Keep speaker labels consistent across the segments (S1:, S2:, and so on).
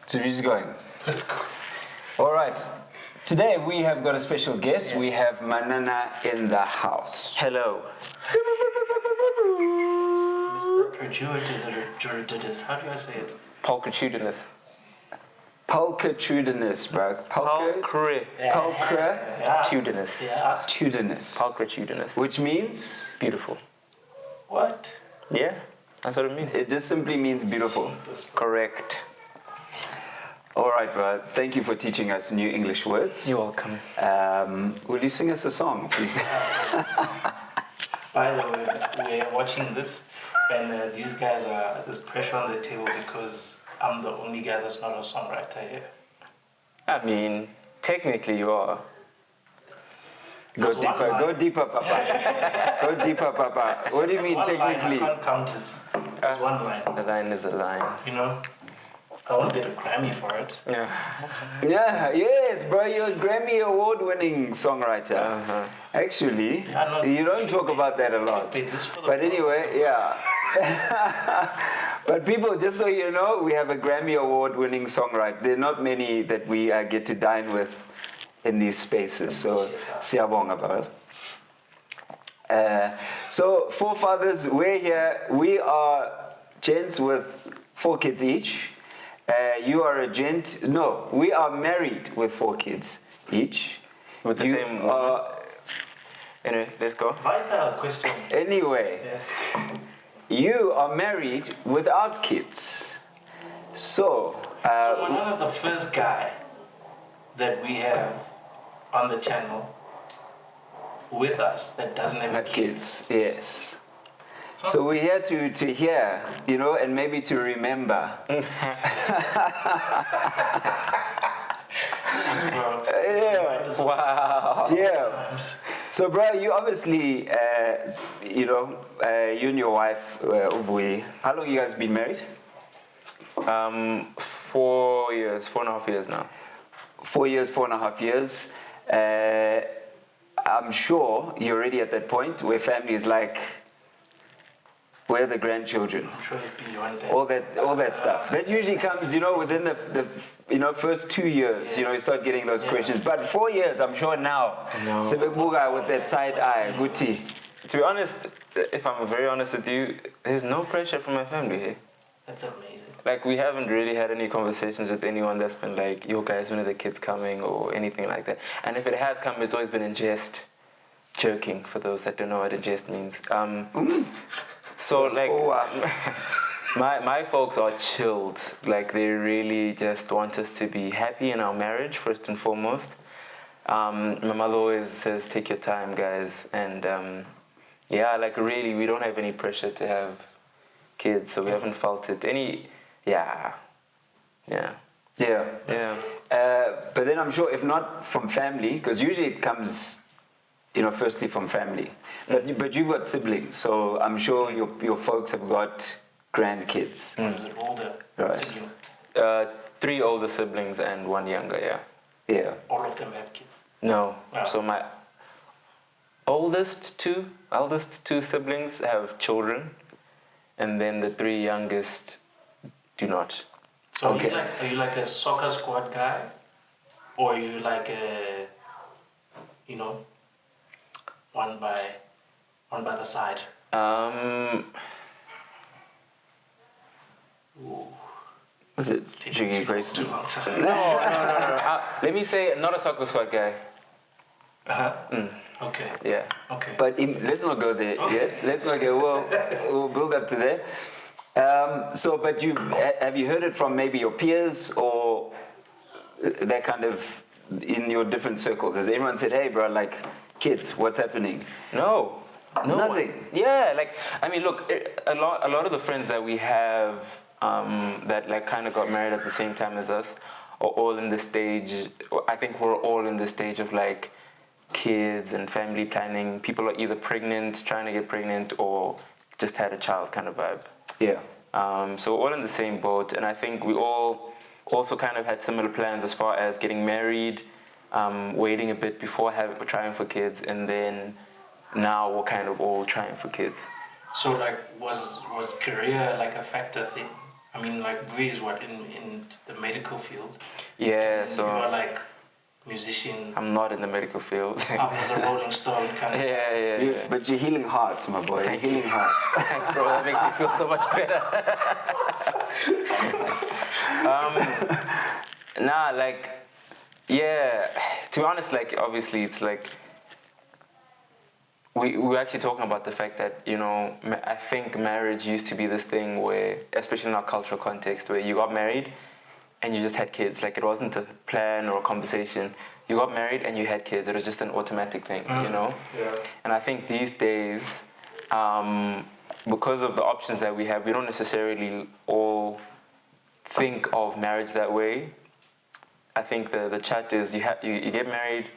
S1: So we're just going.
S2: Let's go.
S1: All right. Today we have got a special guest. We have Manana in the house.
S3: Hello.
S2: Mr. Pulchritudinous. How do I say it?
S3: Pulchritudinous.
S1: Pulchritudinous, bro.
S3: Pulchritudinous.
S2: Yeah.
S1: Tudinous.
S3: Pulchritudinous.
S1: Which means?
S3: Beautiful.
S2: What?
S3: Yeah, that's what it means.
S1: It just simply means beautiful.
S3: Correct.
S1: All right, bro. Thank you for teaching us new English words.
S3: You're welcome.
S1: Will you sing us a song, please?
S2: By the way, we're watching this, and these guys are, there's pressure on the table because I'm the only guy that's not a songwriter here.
S3: I mean, technically you are.
S1: Go deeper, Papa. Go deeper, Papa. What do you mean,
S2: One
S1: technically?
S2: line, I can't count it. It's one line.
S3: A line is a line.
S2: You know, I won't get a Grammy for it.
S3: Yeah.
S1: Yeah, yes, bro. You're a Grammy award-winning songwriter.
S3: Uh-huh.
S1: Actually,
S2: I know,
S1: you don't talk about that a lot. But anyway, yeah. But people, just so you know, we have a Grammy award-winning songwriter. There are not many that we get to dine with in these spaces. So, siyabonga, bro. So, forefathers, we're here. We are gents with 4 kids each. You are a gent. No, we are married with 4 kids each.
S3: With the same woman. Anyway, let's go.
S2: Vital question.
S1: Anyway,
S2: Yeah.
S1: you are married without kids. So,
S2: So Manana's the first guy that we have on the channel with us that doesn't have
S1: have
S2: kids.
S1: kids, yes. So we're here to hear, you know, and maybe to remember.
S2: Bro.
S1: Yeah.
S3: Wow.
S1: Yeah. So, bro, you obviously, you know, you and your wife, Uvui, how long you guys been married?
S3: 4 years, 4.5 years now.
S1: 4 years, 4.5 years. I'm sure you're already at that point where family is like, where are the grandchildren?
S2: I'm sure it's beyond that.
S1: All that stuff. That usually comes, you know, within the first 2 years. You know, you start getting those questions. But 4 years, I'm sure now.
S3: No.
S1: Sebebuga with that side eye, Guti.
S3: To be honest, if I'm very honest with you, there's no pressure from my family here.
S2: That's amazing.
S3: Like, we haven't really had any conversations with anyone that's been like, yo guys, when are the kids coming, or anything like that. And if it has come, it's always been in jest. Joking, for those that don't know what a jest means. So like, my folks are chilled. Like, they really just want us to be happy in our marriage, first and foremost. My mother always says, take your time, guys. And yeah, like, really, we don't have any pressure to have kids, so we haven't felt it. Yeah. But then I'm sure if not from family, because usually it comes, you know, firstly from family. But you've got siblings, so I'm sure your folks have got grandkids.
S2: One is it older
S1: Right.
S2: sibling.
S3: 3 older siblings and 1 younger, yeah.
S1: Yeah.
S2: All of them have kids.
S3: No.
S2: Wow.
S3: So my eldest two siblings have children, and then the 3 youngest do not.
S2: So
S1: Okay.
S2: are you like a soccer squad guy? Or are you like a, you know, one by the side? Ooh.
S1: Is it tricky question?
S2: To answer.
S3: No. Let me say, not a soccer squad guy.
S2: Okay.
S3: Yeah.
S2: Okay.
S1: But let's not go there yet. Let's not go. We'll build up to there. But have you heard it from maybe your peers or that kind of in your different circles? Has anyone said, "Hey, bro, like kids, what's happening?"
S3: No.
S1: Nothing.
S3: Yeah, like, I mean, look, a lot of the friends that we have that like kind of got married at the same time as us are all in the stage. I think we're all in the stage of like kids and family planning. People are either pregnant, trying to get pregnant, or just had a child kind of vibe.
S1: Yeah.
S3: So all in the same boat, and I think we all also kind of had similar plans as far as getting married, waiting a bit before trying for kids, and then now we're kind of all trying for kids.
S2: So like was career like a factor thing I mean, like, V is what, in the medical field?
S3: Yeah,
S2: And
S3: so
S2: you are like musician,
S3: I'm not in the medical field.
S2: up as a Rolling Stone kind of.
S3: Yeah.
S1: But you're healing hearts, my boy. You're healing hearts.
S3: Thanks, bro. That makes me feel so much better. Nah, like, yeah. To be honest, like, obviously, it's like we're actually talking about the fact that, you know, I think marriage used to be this thing where, especially in our cultural context, where you got married and you just had kids. Like, it wasn't a plan or a conversation. You got married and you had kids. It was just an automatic thing, you know?
S2: Yeah.
S3: And I think these days, because of the options that we have, we don't necessarily all think of marriage that way. I think the chat is you get married,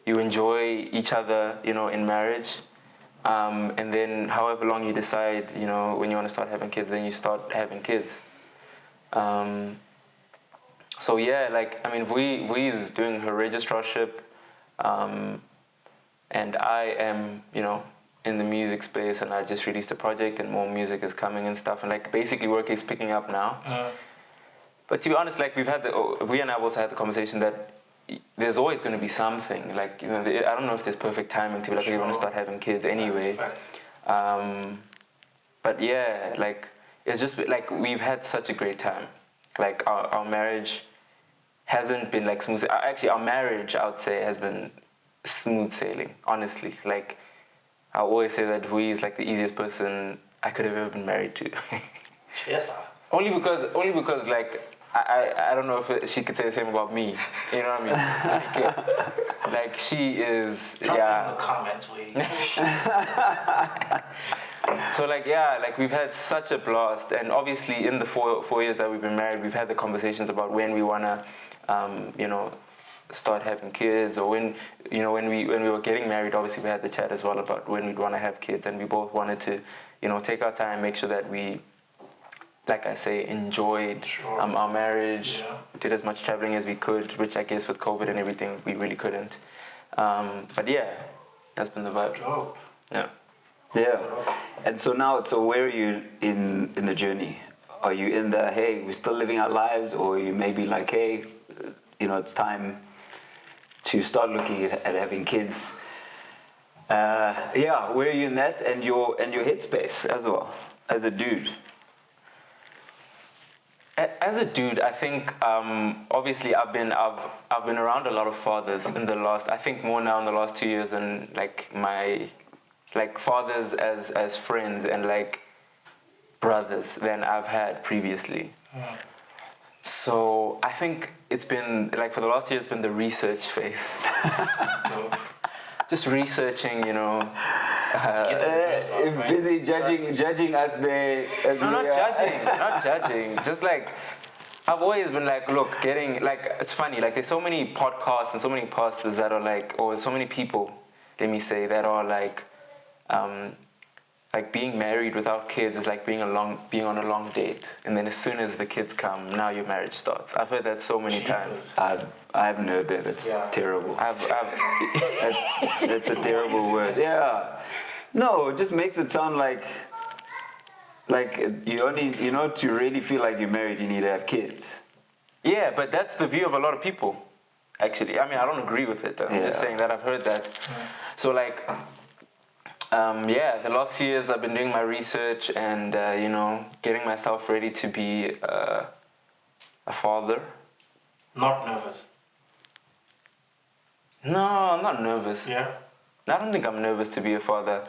S3: you enjoy each other, you know, in marriage, and then however long you decide, you know, when you want to start having kids, then you start having kids. So yeah, like, I mean, we is doing her registrarship, and I am, you know, in the music space, and I just released a project, and more music is coming and stuff, and like basically work is picking up now. But to be honest, like we and I also had the conversation that there's always going to be something. Like, you know, I don't know if there's perfect timing to be like, okay, you want to start having kids anyway. But yeah, like, it's just like we've had such a great time. Like our marriage hasn't been like smooth. Actually, our marriage, I would say, has been smooth sailing. Honestly, like I always say that Hui is like the easiest person I could have ever been married to.
S2: Yes, sir.
S3: Only because like I don't know if she could say the same about me. You know what I mean? Like she is.
S2: Drop
S3: Yeah.
S2: in the comments, we.
S3: So like yeah, like we've had such a blast, and obviously in the four years that we've been married, we've had the conversations about when we wanna, you know, start having kids, or when we were getting married. Obviously we had the chat as well about when we'd want to have kids, and we both wanted to, you know, take our time, make sure that we, like I say, enjoyed our marriage, did as much traveling as we could, which I guess with COVID and everything we really couldn't. But yeah, that's been the vibe.
S2: Oh.
S3: Yeah.
S1: Yeah. And so now, where are you in the journey? Are you in the, hey, we're still living our lives, or are you maybe like, hey, you know, it's time to start looking at having kids? Yeah, where are you in that, and your headspace as well, as a dude?
S3: As a dude, I think obviously I've been around a lot of fathers in the last, I think more now in the last 2 years than like my fathers as friends and like brothers than I've had previously. So I think it's been like for the last year it's been the research phase. Just researching, you know.
S1: Busy judging us there.
S3: No, not judging. Just like I've always been like, look, getting like it's funny. Like there's so many podcasts and so many pastors that are like, or so many people, let me say, that are like being married without kids is like being on a long date, and then as soon as the kids come, now your marriage starts. I've heard that so many times.
S1: I haven't heard that. That's terrible. That's a terrible word. Yeah. No, it just makes it sound like you know, to really feel like you're married, you need to have kids.
S3: Yeah, but that's the view of a lot of people. Actually, I mean, I don't agree with it. I'm just saying that I've heard that. So like. The last few years I've been doing my research and, you know, getting myself ready to be a father.
S2: Not nervous.
S3: No, I'm not nervous.
S2: Yeah?
S3: I don't think I'm nervous to be a father.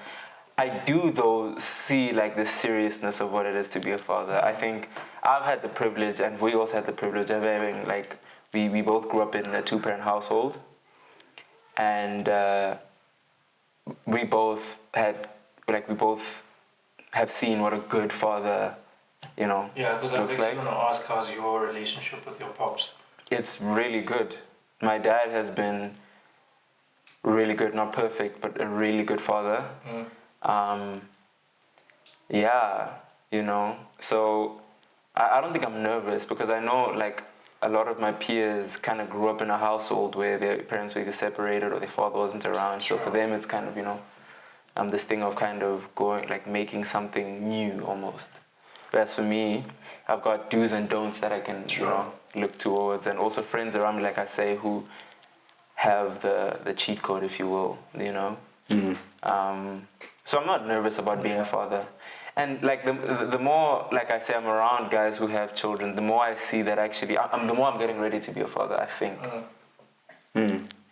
S3: I do, though, see, like, the seriousness of what it is to be a father. I think I've had the privilege, and we also had the privilege of having, like, we both grew up in a two-parent household. And we both have seen what a good father, you know,
S2: Yeah, because I was
S3: looks
S2: actually
S3: like.
S2: going to ask how's your relationship with your pops?
S3: It's really good. My dad has been really good, not perfect, but a really good father. Yeah, you know, so I don't think I'm nervous because I know, like, a lot of my peers kind of grew up in a household where their parents were either separated or their father wasn't around. So for them, it's kind of, you know, this thing of kind of going, like, making something new almost. Whereas for me, I've got do's and don'ts that I can look towards, and also friends around me, like I say, who have the cheat code, if you will, So I'm not nervous about being a father. And like the more, like I say, I'm around guys who have children, the more I see that actually, the more I'm getting ready to be a father, I think.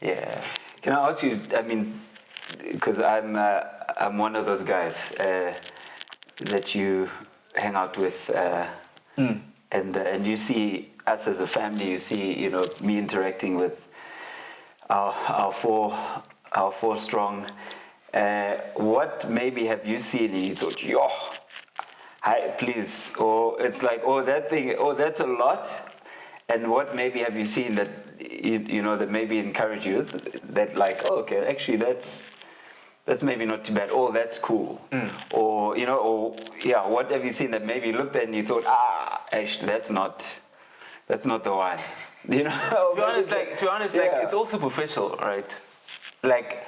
S3: Yeah.
S1: Can I ask you, I mean, because I'm one of those guys that you hang out with, and you see us as a family, you see, me interacting with our four strong. What maybe have you seen and you thought, yo, hi, please, or it's like, oh, that thing, oh, that's a lot. And what maybe have you seen that that maybe encourage you, that like, oh, okay, actually that's maybe not too bad. Oh, that's cool. Or what have you seen that maybe you looked at and you thought, actually that's not the one.
S3: To be honest, it's all superficial, right? Like,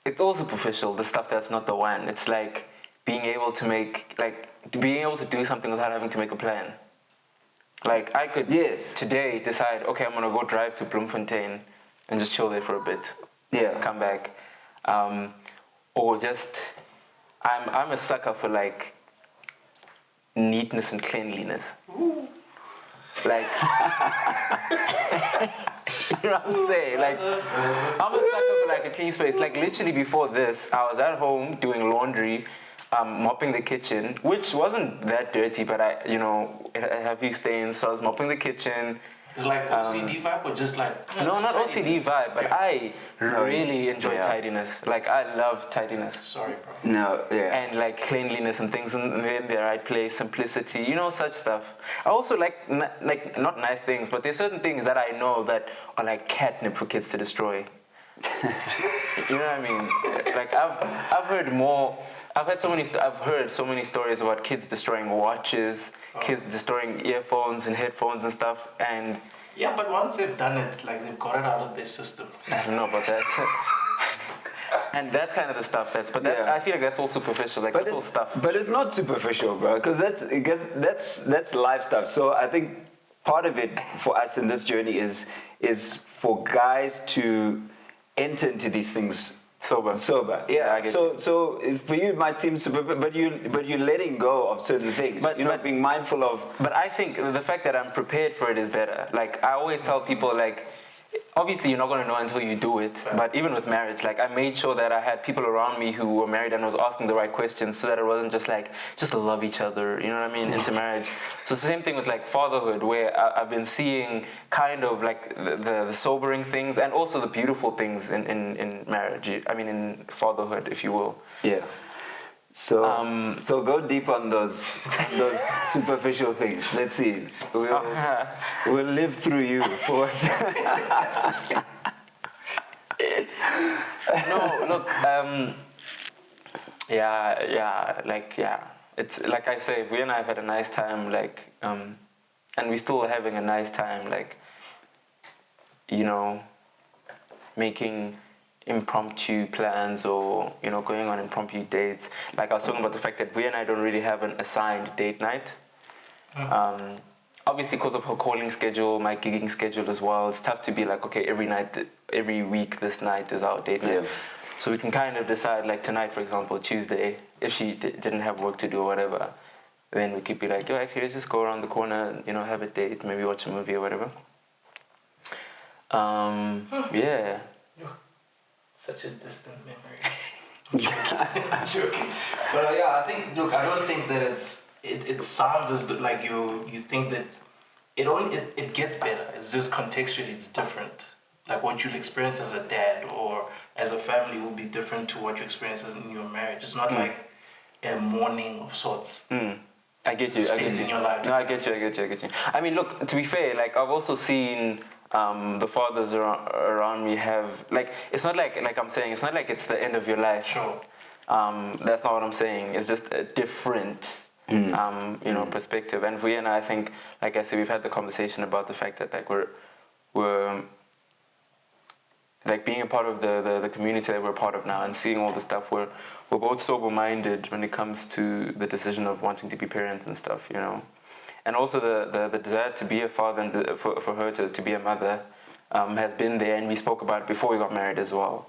S3: it's all superficial. The stuff that's not the one. It's like being able to do something without having to make a plan. Like, I could today decide, okay, I'm gonna go drive to Bloemfontein and just chill there for a bit.
S1: Yeah.
S3: Come back. Or just, I'm a sucker for like neatness and cleanliness. Like, you know what I'm saying? Like, I'm a sucker for like a clean space. Like, literally before this, I was at home doing laundry, mopping the kitchen, which wasn't that dirty, but I had a few stains, so I was mopping the kitchen.
S2: It's like OCD vibe, or just like...
S3: No, not OCD vibe, but I really enjoy tidiness. Like, I love tidiness.
S2: Sorry, bro.
S1: No, yeah.
S3: And like cleanliness and things in the right place, simplicity, such stuff. I also like not nice things, but there's certain things that I know that are like catnip for kids to destroy. You know what I mean? Like, I've heard so many stories about kids destroying watches, kids destroying earphones and headphones and stuff, and
S2: yeah, but once they've done it, like, they've got it out of their system.
S3: I don't know about that. And that's kind of the stuff I feel like that's all superficial, like, that's all stuff.
S1: But it's not superficial, bro, because that's life stuff. So I think part of it for us in this journey is for guys to enter into these things sober. Yeah. So for you it might seem super, but you're letting go of certain things. But you're not being mindful of.
S3: But I think the fact that I'm prepared for it is better. Like, I always tell people, like, obviously you're not going to know until you do it. But even with marriage, like, I made sure that I had people around me who were married and was asking the right questions, so that it wasn't just like, just to love each other, you know what I mean, into marriage. So it's the same thing with like fatherhood, where I've been seeing kind of like the sobering things and also the beautiful things in marriage. I mean, in fatherhood, if you will.
S1: Yeah. So go deep on those superficial things. Let's see. We'll live through you for.
S3: No, look. It's like I say, we and I have had a nice time. Like, and we're still having a nice time. Like, making impromptu plans, or going on impromptu dates. Like, I was talking about the fact that we and I don't really have an assigned date night. Obviously, because of her calling schedule, my gigging schedule as well, it's tough to be like, okay, every week this night is our date night. So we can kind of decide, like tonight, for example, Tuesday, if she didn't have work to do or whatever, then we could be like, yo, actually, let's just go around the corner, have a date, maybe watch a movie or whatever. Yeah.
S2: Such a distant memory. I'm joking. But I think, look, I don't think that it sounds as though like you think that it gets better. It's just contextually it's different. Like, what you'll experience as a dad or as a family will be different to what you experience in your marriage. It's not like a mourning of sorts.
S3: I get you.
S2: In your life.
S3: No, I get you. I mean, look, to be fair, like, I've also seen the fathers around me have, like, it's not like I'm saying, it's not like it's the end of your life.
S2: Sure.
S3: That's not what I'm saying. It's just a different, perspective. And we and I think, like I said, we've had the conversation about the fact that, like, we're like being a part of the community that we're a part of now and seeing all the stuff, we're both sober-minded when it comes to the decision of wanting to be parents and stuff, you know. And also the desire to be a father and for her to be a mother has been there, and we spoke about it before we got married as well,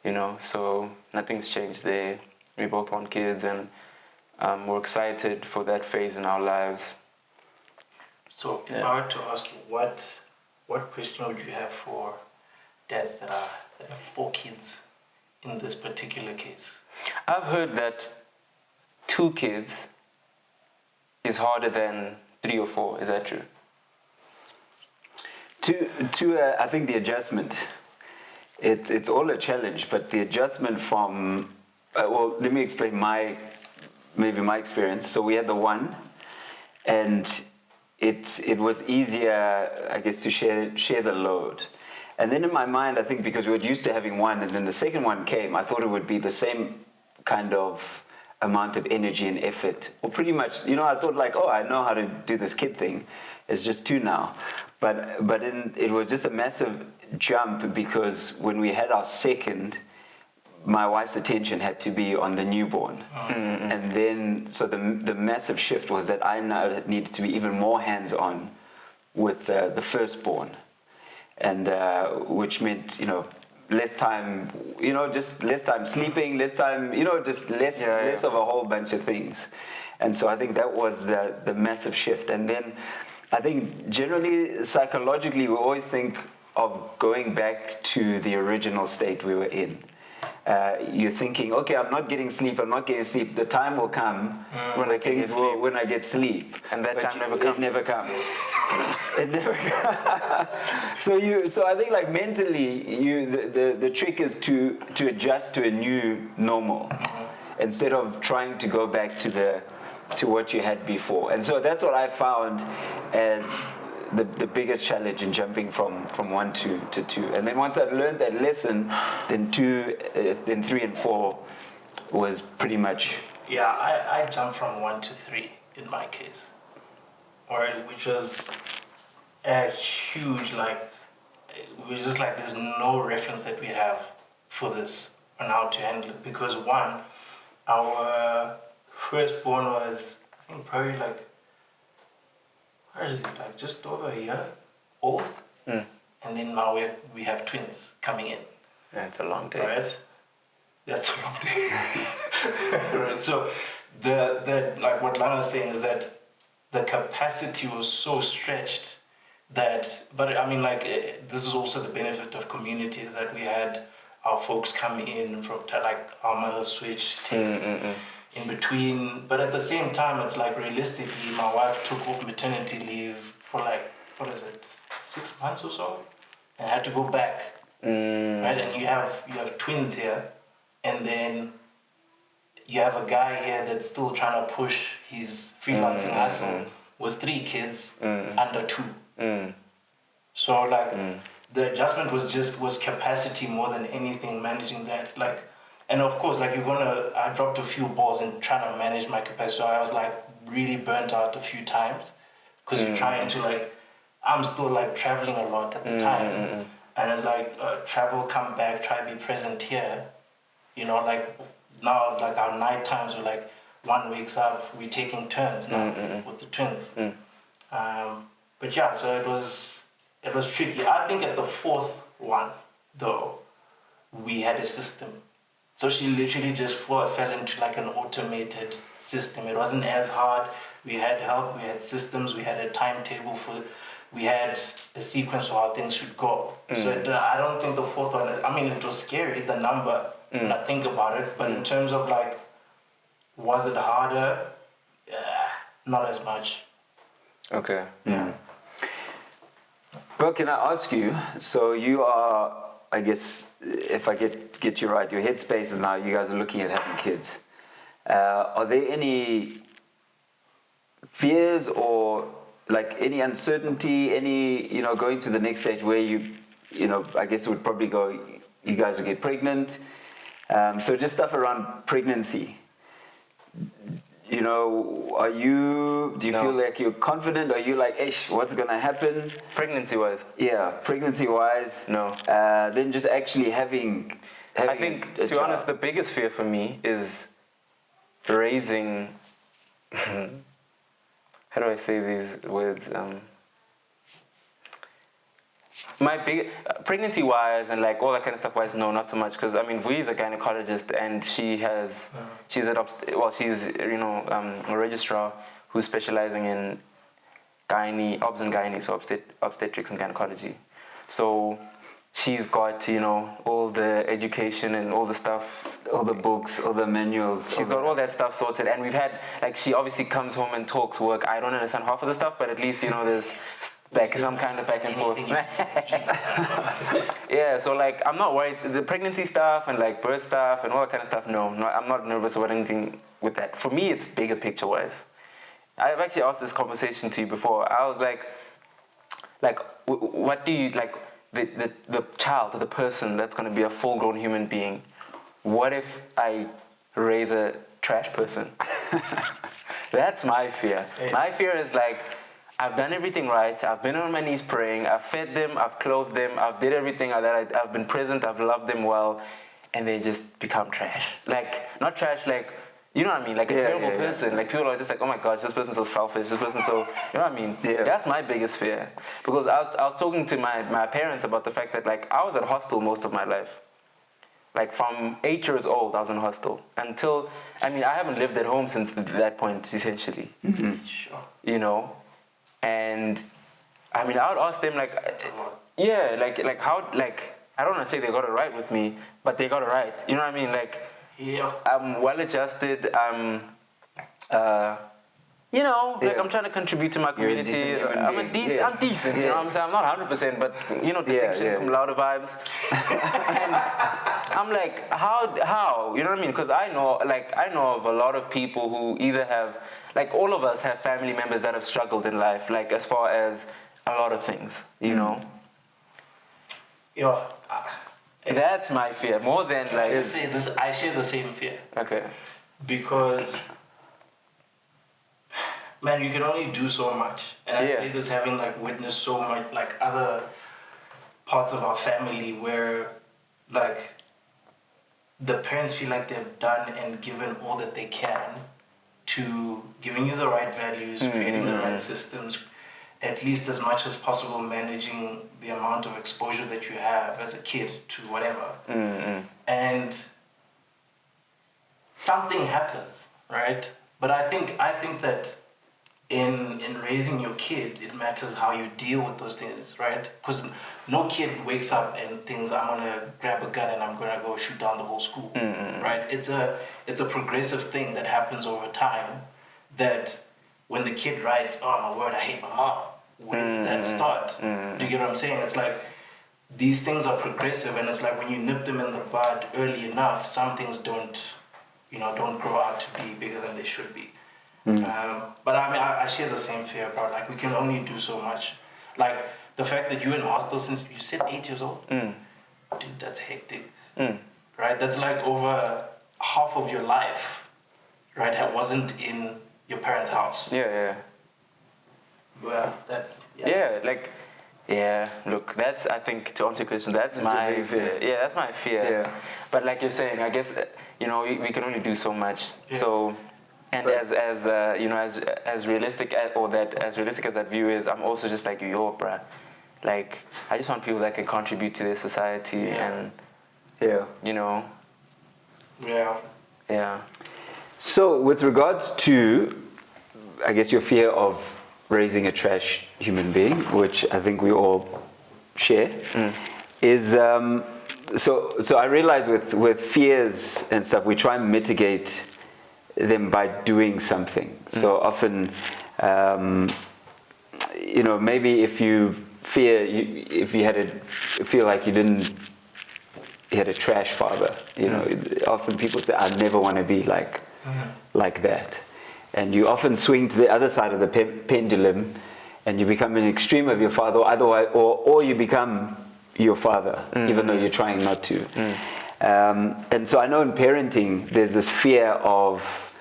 S3: you know. So nothing's changed there. We both want kids, and we're excited for that phase in our lives.
S2: So if I were to ask you, what question would you have for dads that have 4 kids in this particular case?
S3: I've heard that 2 kids is harder than 3 or 4. Is that true?
S1: I think the adjustment, it's all a challenge, but the adjustment from, well, let me explain my experience. So we had the 1, and it was easier, I guess, to share the load. And then in my mind, I think because we were used to having 1, and then the second one came, I thought it would be the same kind of amount of energy and effort. Or pretty much, you know, I thought like, oh, I know how to do this kid thing. It's just 2 now. But it was just a massive jump, because when we had our second, my wife's attention had to be on the newborn. Mm-hmm. And then, so the massive shift was that I now needed to be even more hands-on with the firstborn. And which meant, you know, less time, you know, just less time sleeping, less time, you know, just less of a whole bunch of things. And so I think that was the massive shift. And then I think generally, psychologically, we always think of going back to the original state we were in. You're thinking, okay, I'm not getting sleep. The time will come when I get sleep.
S3: And that time never comes.
S1: It never comes. It never comes. So I think like mentally, the trick is to adjust to a new normal, instead of trying to go back to what you had before. And so that's what I found as the biggest challenge in jumping from 1 to 2. And then once I'd learned that lesson, then 3 and 4 was pretty much...
S2: Yeah, I jumped from 1 to 3 in my case. Which was a huge, like, it was just like there's no reference that we have for this on how to handle it. Because 1, our firstborn was, I think, probably like, where is it, like just over a year old? And then now we have twins coming in.
S3: Yeah, it's a long day.
S2: Right? That's a long day. Right. So the like what Lana was saying is that the capacity was so stretched that, but I mean, like, this is also the benefit of community, is that we had our folks come in from, like, our mother switch, in between. But at the same time, it's like, realistically, my wife took off maternity leave for like, 6 months or so, and had to go back. Right? And you have twins here, and then you have a guy here that's still trying to push his freelancing hustle with 3 kids under 2. So like the adjustment was capacity more than anything, managing that. Like, and of course, like, I dropped a few balls in trying to manage my capacity. So I was like really burnt out a few times, because you're trying to, like, I'm still like traveling a lot at the time, and it's like travel, come back, try to be present here, you know, like now, like our night times were like 1 wakes up, we're taking turns now with the twins. But yeah, so it was tricky. I think at the 4th one, though, we had a system. So she literally just fell into like an automated system. It wasn't as hard. We had help, we had systems, we had a timetable we had a sequence of how things should go. So I don't think the 4th one, I mean, it was scary, the number, when I think about it, but in terms of like, was it harder? Not as much.
S3: Okay.
S1: Yeah. Well, can I ask you, so you are, I guess, if I get you right, your headspace is now, you guys are looking at having kids. Are there any fears or like any uncertainty, any, going to the next stage where you I guess it would probably go, you guys will get pregnant. So just stuff around pregnancy. you know, do you
S3: No.
S1: feel like you're confident? Are you like, ish, what's gonna happen?
S3: Pregnancy-wise,
S1: Yeah, pregnancy-wise.
S3: no.
S1: Then just actually having
S3: I think,
S1: a
S3: to be honest,
S1: child.
S3: the biggest fear for me is raising. How do I say these words? My big pregnancy-wise and like all that kind of stuff-wise, no, not so much. Because I mean, Vui is a gynecologist, and she's a registrar who's specializing in obs and gynae, so obstetrics and gynecology. So she's got, you know, all the education and all the stuff,
S1: All the books, all the manuals.
S3: she's got all that stuff sorted. And we've had, like, she obviously comes home and talks work. I don't understand half of the stuff, but at least, you know, there's like some kind of back and forth. Yeah, so like I'm not worried. The pregnancy stuff and like birth stuff and all that kind of stuff, no, I'm not nervous about anything with that. For me, it's bigger picture wise. I've actually asked this conversation to you before. I was like what do you, like, the child, the person that's going to be a full-grown human being, what if I raise a trash person? That's my fear. My fear is like, I've done everything right, I've been on my knees praying, I've fed them, I've clothed them, I've did everything that I've been present, I've loved them well, and they just become trash. Like, not trash, like, you know what I mean? Like a terrible person. Like, people are just like, oh my gosh, this person's so selfish, this person's so, you know what I mean?
S1: Yeah.
S3: That's my biggest fear. Because I was talking to my parents about the fact that, like, I was at hostel most of my life. Like, from 8 years old, I was in hostel. Until, I mean, I haven't lived at home since that point, essentially.
S1: Mm-hmm.
S2: Sure.
S3: You know? And, I mean, I would ask them, like, yeah, like how, like, I don't want to say they got it right with me, but they got it right. You know what I mean? Like,
S2: Yeah.
S3: I'm well-adjusted, you know, like, I'm trying to contribute to my community.
S1: decent human
S3: I'm
S1: being.
S3: I'm decent, you know what I'm saying? I'm not 100%, but, you know, distinction, cum laude vibes. And I'm like, how? You know what I mean? Because I know of a lot of people who either have, like, all of us have family members that have struggled in life, like, as far as a lot of things, you know?
S2: Yeah.
S3: That's my fear, more than, like...
S2: I share the same fear.
S3: Okay.
S2: Because, man, you can only do so much. And I say this having, like, witnessed so much, like, other parts of our family where, like, the parents feel like they've done and given all that they can to giving you the right values, creating the right systems, at least as much as possible managing the amount of exposure that you have as a kid to whatever. And something happens, right? But I think that in raising your kid, it matters how you deal with those things, right? Because no kid wakes up and thinks, I'm gonna grab a gun and I'm gonna go shoot down the whole school, right? It's a progressive thing that happens over time. That when the kid writes, oh my word, I hate my mom, when that start, do you get what I'm saying? It's like these things are progressive, and it's like when you nip them in the bud early enough, some things don't grow out to be bigger than they should be. But I mean, I share the same fear, bro. Like, we can only do so much. Like, the fact that you're in hostel since you said 8 years old, dude, that's hectic, right? That's like over half of your life, right? That wasn't in your parents' house.
S3: Yeah.
S2: Well, that's
S3: look, that's, I think, to answer your question, that's my fear. Yeah, that's my fear.
S1: Yeah.
S3: But like you're saying, I guess, you know, we can only do so much.
S2: Yeah.
S3: So, and as realistic as that view is, I'm also just like, yo, bruh. Like, I just want people that can contribute to their society and, you know. Yeah.
S1: So, with regards to, I guess, your fear of raising a trash human being, which I think we all share, is so I realize with fears and stuff, we try and mitigate them by doing something. So often, you know, maybe if you feel like you had a trash father, you know, often people say, I never want to be like that. And you often swing to the other side of the pendulum, and you become an extreme of your father, or you become your father, even though you're trying not to. And so I know in parenting, there's this fear of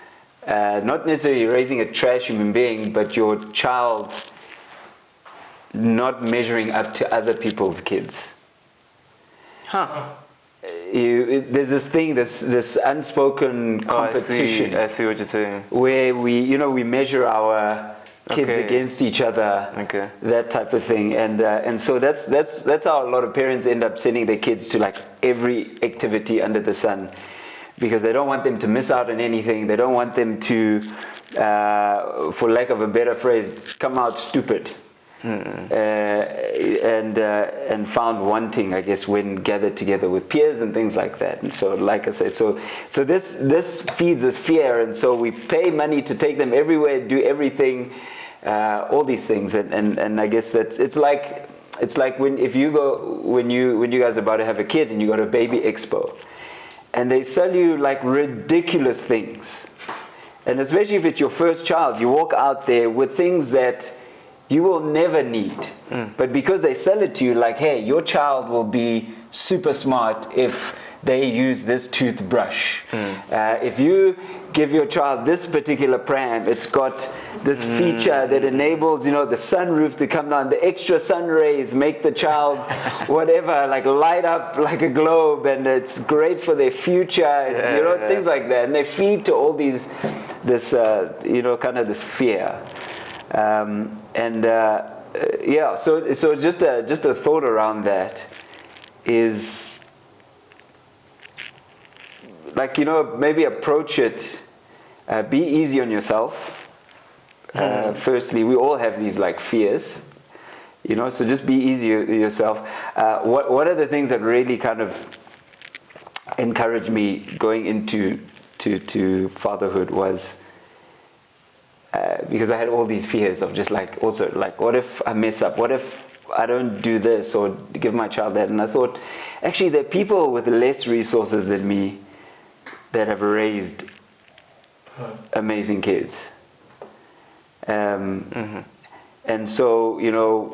S1: not necessarily raising a trash human being, but your child not measuring up to other people's kids.
S3: Huh.
S1: There's this thing, this unspoken competition.
S3: I see what you're saying.
S1: Where we measure our kids
S3: Okay.
S1: against each other,
S3: Okay.
S1: that type of thing, and so that's how a lot of parents end up sending their kids to like every activity under the sun, because they don't want them to miss out on anything. They don't want them to, for lack of a better phrase, come out stupid. And found wanting, I guess, when gathered together with peers and things like that. And so, like I said, so this feeds this fear, and so we pay money to take them everywhere, do everything, all these things, and I guess it's like when you guys are about to have a kid and you go to a baby expo, and they sell you like ridiculous things, and especially if it's your first child, you walk out there with things that you will never need. But because they sell it to you like, hey, your child will be super smart if they use this toothbrush. If you give your child this particular pram, it's got this feature that enables, the sunroof to come down, the extra sun rays make the child whatever, like light up like a globe, and it's great for their future, things like that. And they feed to all this kind of this fear. So just a thought around that is like, maybe approach it, be easy on yourself. Firstly, we all have these like fears, so just be easy on yourself. What are the things that really kind of encouraged me going into to fatherhood was, because I had all these fears of just like, also like, what if I mess up? What if I don't do this or give my child that? And I thought, actually, there are people with less resources than me that have raised amazing kids. And so,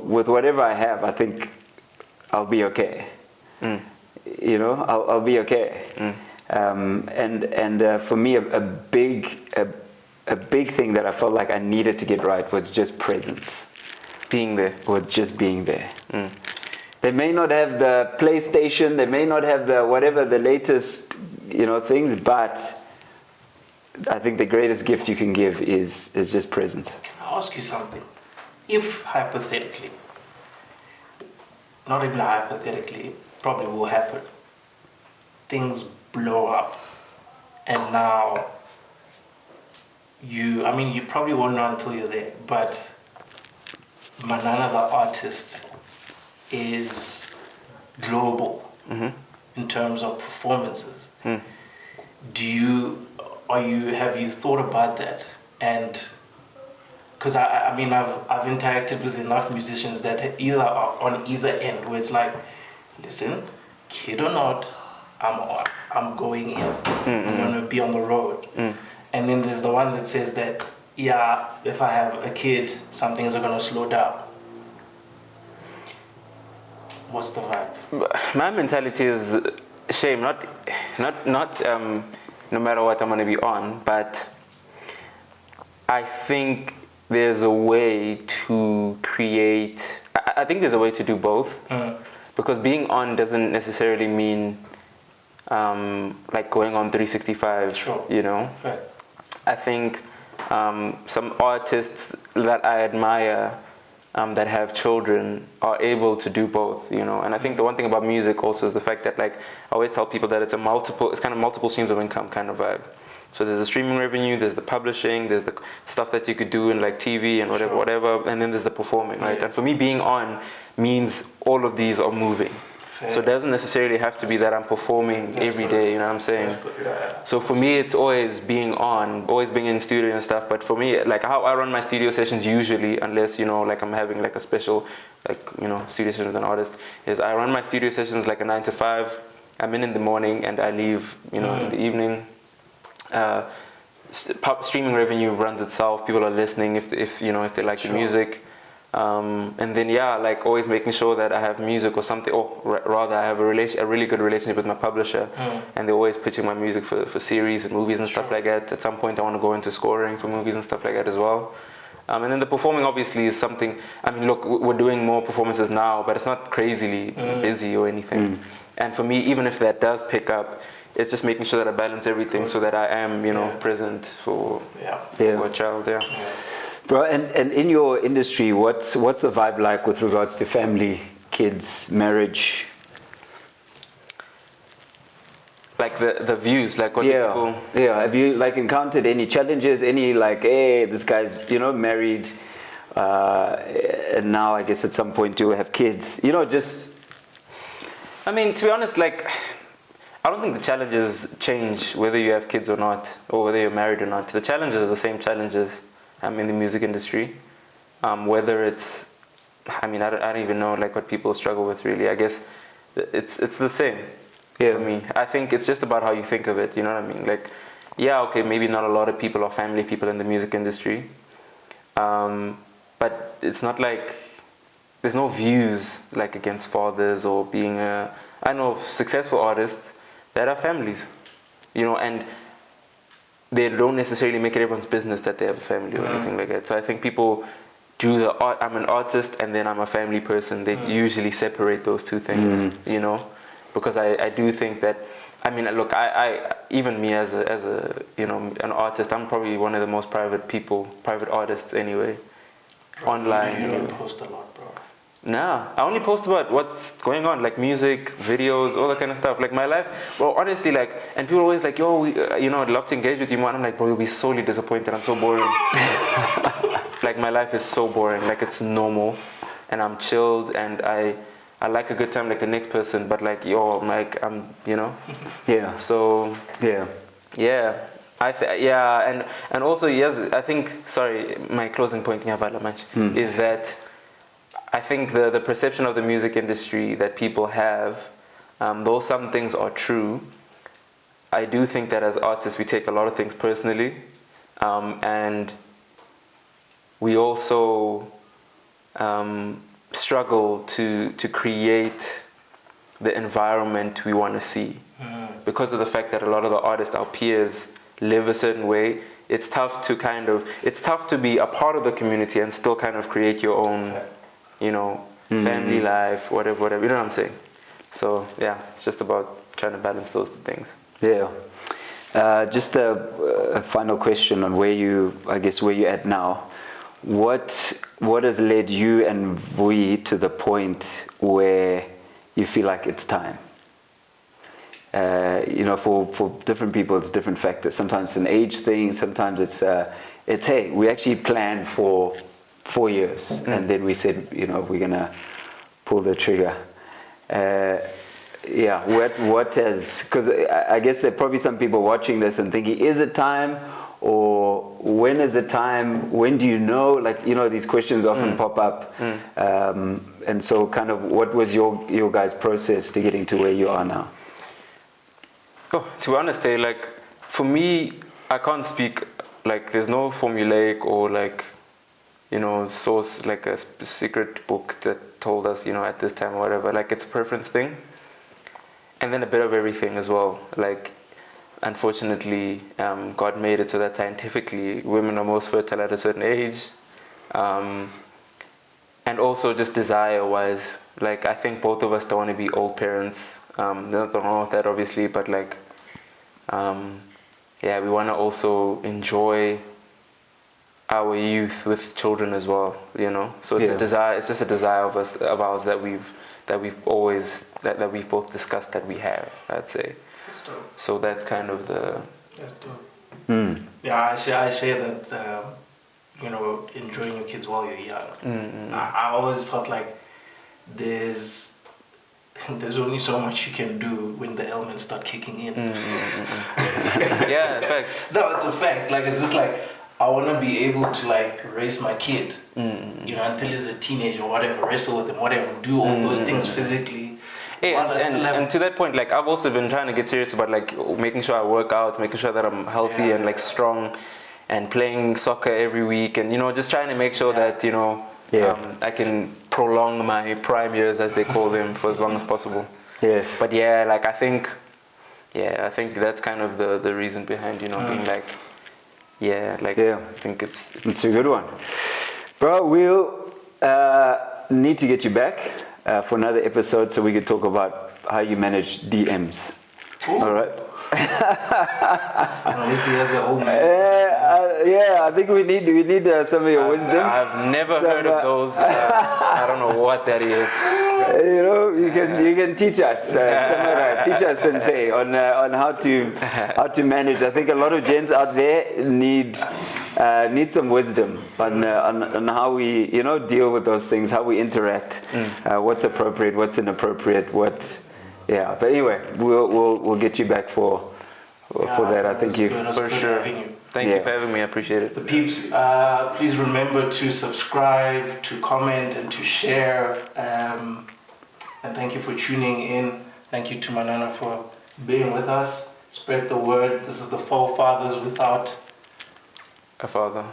S1: with whatever I have, I think I'll be okay. I'll be okay. And for me, a big thing that I felt like I needed to get right was just presence.
S3: Being there.
S1: Or just being there. They may not have the PlayStation, they may not have the whatever, the latest, things, but I think the greatest gift you can give is just presence.
S2: Can I ask you something? If hypothetically, not even hypothetically, probably will happen, things blow up, and now you probably won't know until you're there, but Manana the artist is global in terms of performances. Have you thought about that? And because I've interacted with enough musicians that either are on either end, where it's like, listen, kid or not, I'm going in. I'm going to be on the road. And then there's the one that says that, yeah, if I have a kid, some things are going to slow down. What's the vibe?
S3: My mentality is shame, not no matter what I'm going to be on, but I think there's a way to create, I think there's a way to do both, because being on doesn't necessarily mean like going on 365,
S2: sure. Right.
S3: I think some artists that I admire that have children are able to do both, and I think the one thing about music also is the fact that, like, I always tell people that it's kind of multiple streams of income kind of vibe. So there's the streaming revenue, there's the publishing, there's the stuff that you could do in like TV and whatever, and then there's the performing, right? And for me, being on means all of these are moving. So it doesn't necessarily have to be that I'm performing every day, you know what I'm saying? So for me, it's always being on, always being in studio and stuff. But for me, like how I run my studio sessions usually, unless, like I'm having like a special, like, studio session with an artist, is I run my studio sessions like a 9 to 5. I'm in the morning and I leave, in the evening. Streaming revenue runs itself. People are listening if they like the music. And then like always making sure that I have music or something, or rather I have a really good relationship with my publisher, and they're always pitching my music for series and movies and stuff like that. At some point I want to go into scoring for movies and stuff like that as well. And then the performing obviously is something, I mean look, we're doing more performances now, but it's not crazily busy or anything. And for me, even if that does pick up, it's just making sure that I balance everything so that I am, present for a child.
S1: Bro, and in your industry, what's the vibe like with regards to family, kids, marriage?
S3: Like the views, like what people...
S1: Yeah, have you like encountered any challenges, any like, hey, this guy's, married, and now I guess at some point you have kids, just...
S3: I mean, to be honest, like, I don't think the challenges change whether you have kids or not, or whether you're married or not. The challenges are the same challenges in the music industry. Whether it's, I don't even know like what people struggle with really. I guess it's the same for me. I think it's just about how you think of it, you know what I mean? Like, okay, maybe not a lot of people are family people in the music industry. But it's not like, there's no views like against fathers or being I know of successful artists that are families, and they don't necessarily make it everyone's business that they have a family or anything like that. So I think people do the art, I'm an artist and then I'm a family person. They usually separate those two things, because I do think that, look, I even me as a an artist, I'm probably one of the most private artists anyway, online.
S2: You don't post a lot, bro.
S3: Nah, I only post about what's going on, like music, videos, all that kind of stuff. Like my life, well, honestly, like, and people are always like, yo, I'd love to engage with you more. And I'm like, bro, you'll be sorely disappointed. I'm so boring. Like my life is so boring. Like it's normal, and I'm chilled, and I like a good time like the next person. But like, I'm
S1: Yeah.
S3: So yeah. And also yes, I think. Sorry, my closing point is that. I think the perception of the music industry that people have, though some things are true, I do think that as artists we take a lot of things personally, and we also struggle to create the environment we want to see. Because of the fact that a lot of the artists, our peers, live a certain way, it's tough to be a part of the community and still kind of create your own family life, whatever, you know what I'm saying? So it's just about trying to balance those things.
S1: Just a final question on where you're at now. What has led you and Vui to the point where you feel like it's time? For different people it's different factors. Sometimes it's an age thing, sometimes it's hey, we actually planned for 4 years, and then we said, we're gonna pull the trigger. What has? Because I guess there are probably some people watching this and thinking, is it time, or when is it time? When do you know? Like these questions often pop up, and so kind of what was your guys' process to getting to where you are now?
S3: Oh, to be honest, like for me, I can't speak like there's no formulaic or like. Source like a secret book that told us, at this time or whatever. Like it's a preference thing, and then a bit of everything as well. Like, unfortunately, God made it so that scientifically women are most fertile at a certain age, and also just desire-wise. Like I think both of us don't want to be old parents. There's nothing wrong with that, obviously, but like, we want to also enjoy our youth with children as well, So it's a desire. It's just a desire of ours that we've both discussed that we have. I'd say.
S2: That's dope.
S3: So that's kind of the.
S2: That's dope. Yeah, I share that. Enjoying your kids while you're young. I always felt like there's only so much you can do when the elements start kicking in.
S3: Yeah, in fact.
S2: No, it's a fact. Like it's just like. I want to be able to like raise my kid, until he's a teenager or whatever, wrestle with him, whatever, do all those things physically.
S3: And to that point, like I've also been trying to get serious about like making sure I work out, making sure that I'm healthy and like strong, and playing soccer every week, and just trying to make sure that
S1: Yeah.
S3: I can prolong my prime years, as they call them, for as long as possible.
S1: Yes.
S3: But yeah, like I think that's kind of the reason behind, you know, being like, I think
S1: It's a good one. Bro, we'll need to get you back for another episode so we could talk about how you manage DMs.
S2: Ooh.
S1: All right?
S2: This is a whole
S1: I think we need some of your wisdom.
S3: I've never heard of those. I don't know what that is.
S1: You know, you can teach us, teach us, sensei, on how to manage. I think a lot of gents out there need some wisdom on how we, you know, deal with those things, how we interact, what's appropriate, what's inappropriate, yeah. But anyway, we'll get you back for that. I think you
S3: for sure. Thank you for having me. I appreciate it.
S2: The peeps, please remember to subscribe, to comment, and to share. And thank you for tuning in. Thank you to Manana for being with us. Spread the word. This is the Forefathers without
S3: a father.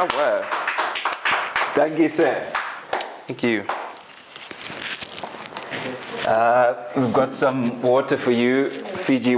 S3: Oh wow.
S1: Thank you, sir.
S3: Thank you.
S1: We've got some water for you, Fiji water.